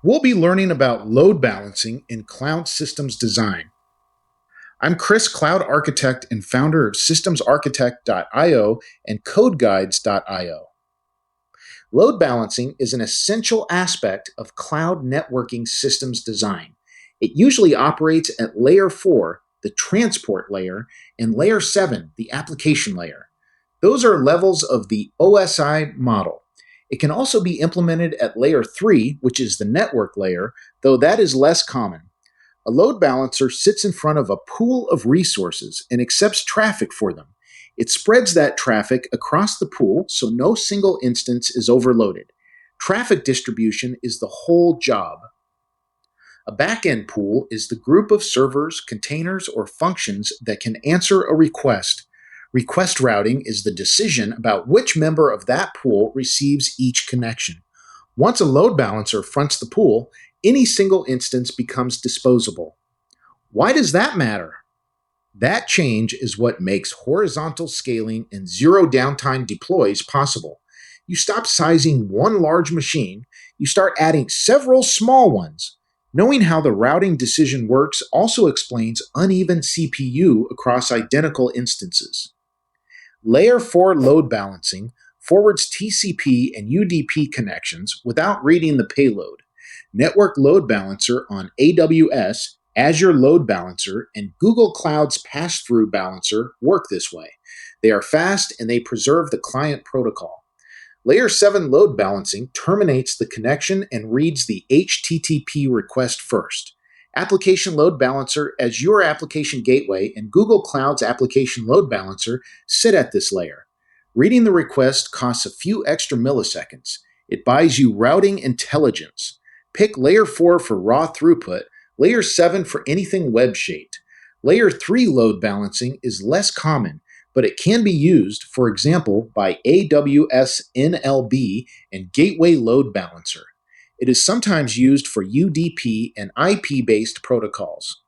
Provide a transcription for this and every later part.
We'll be learning about load balancing in cloud systems design. I'm Chris, cloud architect and founder of systemsarchitect.io and codeguides.io. Load balancing is an essential aspect of cloud networking systems design. It usually operates at layer 4, the transport layer, and layer 7, the application layer. Those are levels of the OSI model. It can also be implemented at layer 3, which is the network layer, though that is less common. A load balancer sits in front of a pool of resources and accepts traffic for them. It spreads that traffic across the pool so no single instance is overloaded. Traffic distribution is the whole job. A backend pool is the group of servers, containers, or functions that can answer a request. Request routing is the decision about which member of that pool receives each connection. Once a load balancer fronts the pool, any single instance becomes disposable. Why does that matter? That change is what makes horizontal scaling and zero-downtime deploys possible. You stop sizing one large machine, you start adding several small ones. Knowing how the routing decision works also explains uneven CPU across identical instances. Layer 4 load balancing forwards TCP and UDP connections without reading the payload. Network Load Balancer on AWS, Azure Load Balancer, and Google Cloud's Pass-Through Balancer work this way. They are fast and they preserve the client protocol. Layer 7 load balancing terminates the connection and reads the HTTP request first. Application Load Balancer, Azure Application Gateway, and Google Cloud's Application Load Balancer sit at this layer. Reading the request costs a few extra milliseconds. It buys you routing intelligence. Pick Layer 4 for raw throughput, Layer 7 for anything web-shaped. Layer 3 load balancing is less common, but it can be used, for example, by AWS NLB and Gateway Load Balancer. It is sometimes used for UDP and IP-based protocols.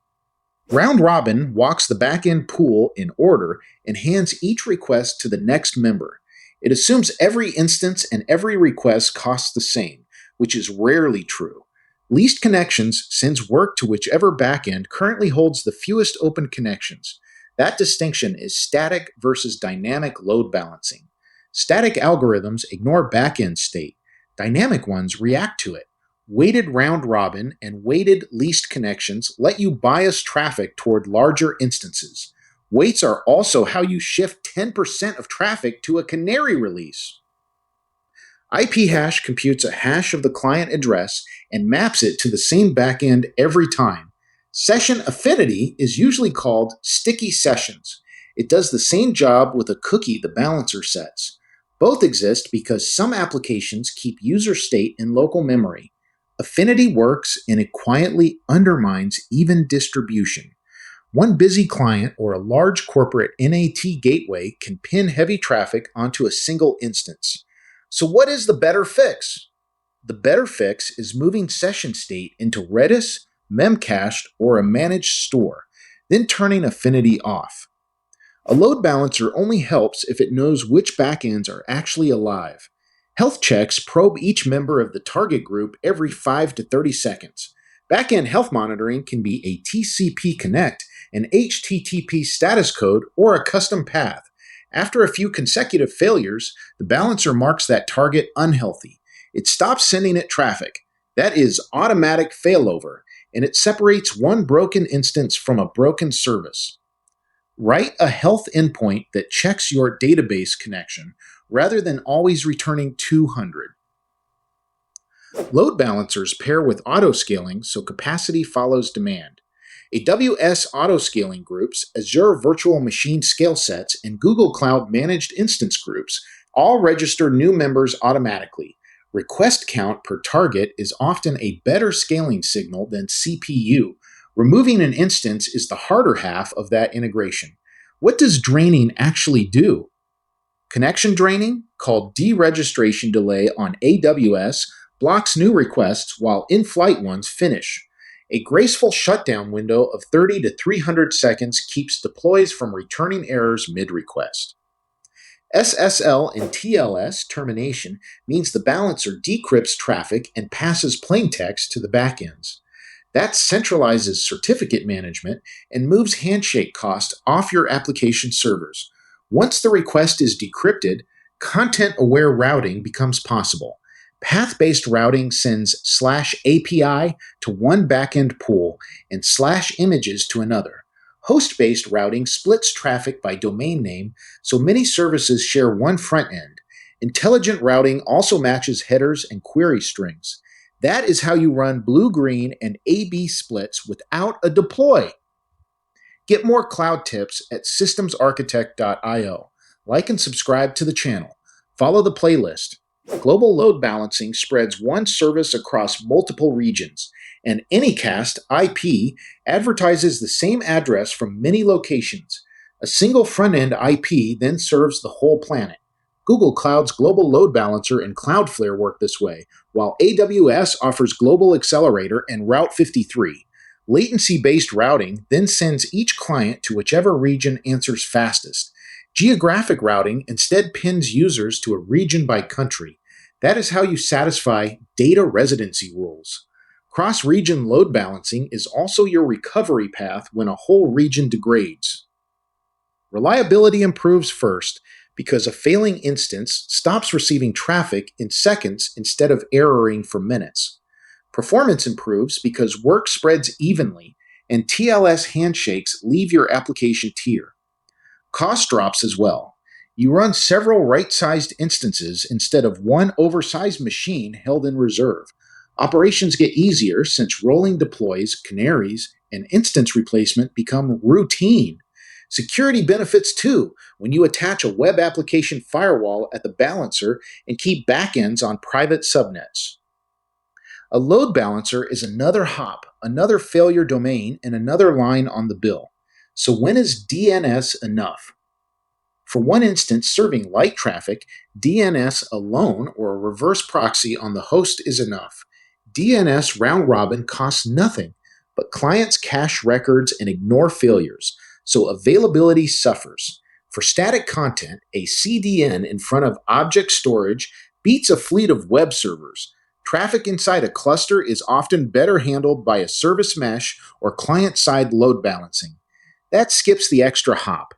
Round Robin walks the backend pool in order and hands each request to the next member. It assumes every instance and every request costs the same, which is rarely true. Least connections sends work to whichever backend currently holds the fewest open connections. That distinction is static versus dynamic load balancing. Static algorithms ignore backend state. Dynamic ones react to it. Weighted round robin and weighted least connections let you bias traffic toward larger instances. Weights are also how you shift 10% of traffic to a canary release. IP hash computes a hash of the client address and maps it to the same backend every time. Session affinity is usually called sticky sessions. It does the same job with a cookie the balancer sets. Both exist because some applications keep user state in local memory. Affinity works and it quietly undermines even distribution. One busy client or a large corporate NAT gateway can pin heavy traffic onto a single instance. So what is the better fix? The better fix is moving session state into Redis, Memcached, or a managed store, then turning affinity off. A load balancer only helps if it knows which backends are actually alive. Health checks probe each member of the target group every 5 to 30 seconds. Backend health monitoring can be a TCP connect, an HTTP status code, or a custom path. After a few consecutive failures, the balancer marks that target unhealthy. It stops sending it traffic. That is automatic failover, and it separates one broken instance from a broken service. Write a health endpoint that checks your database connection rather than always returning 200. Load balancers pair with autoscaling so capacity follows demand. AWS autoscaling groups, Azure virtual machine scale sets, and Google Cloud managed instance groups all register new members automatically. Request count per target is often a better scaling signal than CPU. Removing an instance is the harder half of that integration. What does draining actually do? Connection draining, called deregistration delay on AWS, blocks new requests while in-flight ones finish. A graceful shutdown window of 30 to 300 seconds keeps deploys from returning errors mid-request. SSL and TLS termination means the balancer decrypts traffic and passes plain text to the backends. That centralizes certificate management and moves handshake cost off your application servers. Once the request is decrypted, content-aware routing becomes possible. Path-based routing sends /API to one backend pool and /images to another. Host-based routing splits traffic by domain name, so many services share one front end. Intelligent routing also matches headers and query strings. That is how you run blue-green and A/B splits without a deploy. Get more cloud tips at systemsarchitect.io. Like and subscribe to the channel. Follow the playlist. Global load balancing spreads one service across multiple regions, and Anycast IP advertises the same address from many locations. A single front-end IP then serves the whole planet. Google Cloud's Global Load Balancer and Cloudflare work this way, while AWS offers Global Accelerator and Route 53. Latency-based routing then sends each client to whichever region answers fastest. Geographic routing instead pins users to a region by country. That is how you satisfy data residency rules. Cross-region load balancing is also your recovery path when a whole region degrades. Reliability improves first because a failing instance stops receiving traffic in seconds instead of erroring for minutes. Performance improves because work spreads evenly and TLS handshakes leave your application tier. Cost drops as well. You run several right-sized instances instead of one oversized machine held in reserve. Operations get easier since rolling deploys, canaries, and instance replacement become routine. Security benefits too when you attach a web application firewall at the balancer and keep backends on private subnets. A load balancer is another hop, another failure domain, and another line on the bill. So when is DNS enough? For one instance serving light traffic, DNS alone or a reverse proxy on the host is enough. DNS round robin costs nothing, but clients cache records and ignore failures, so availability suffers. For static content, a CDN in front of object storage beats a fleet of web servers. Traffic inside a cluster is often better handled by a service mesh or client-side load balancing. That skips the extra hop.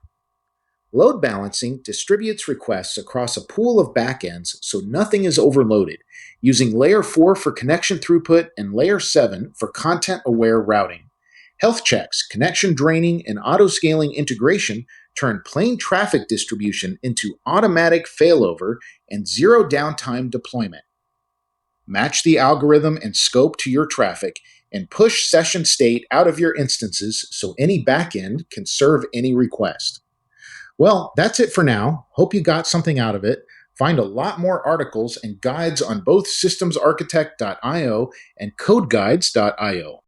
Load balancing distributes requests across a pool of backends so nothing is overloaded, using Layer 4 for connection throughput and Layer 7 for content-aware routing. Health checks, connection draining, and auto-scaling integration turn plain traffic distribution into automatic failover and zero-downtime deployment. Match the algorithm and scope to your traffic, and push session state out of your instances so any backend can serve any request. Well, that's it for now. Hope you got something out of it. Find a lot more articles and guides on both systemsarchitect.io and codeguides.io.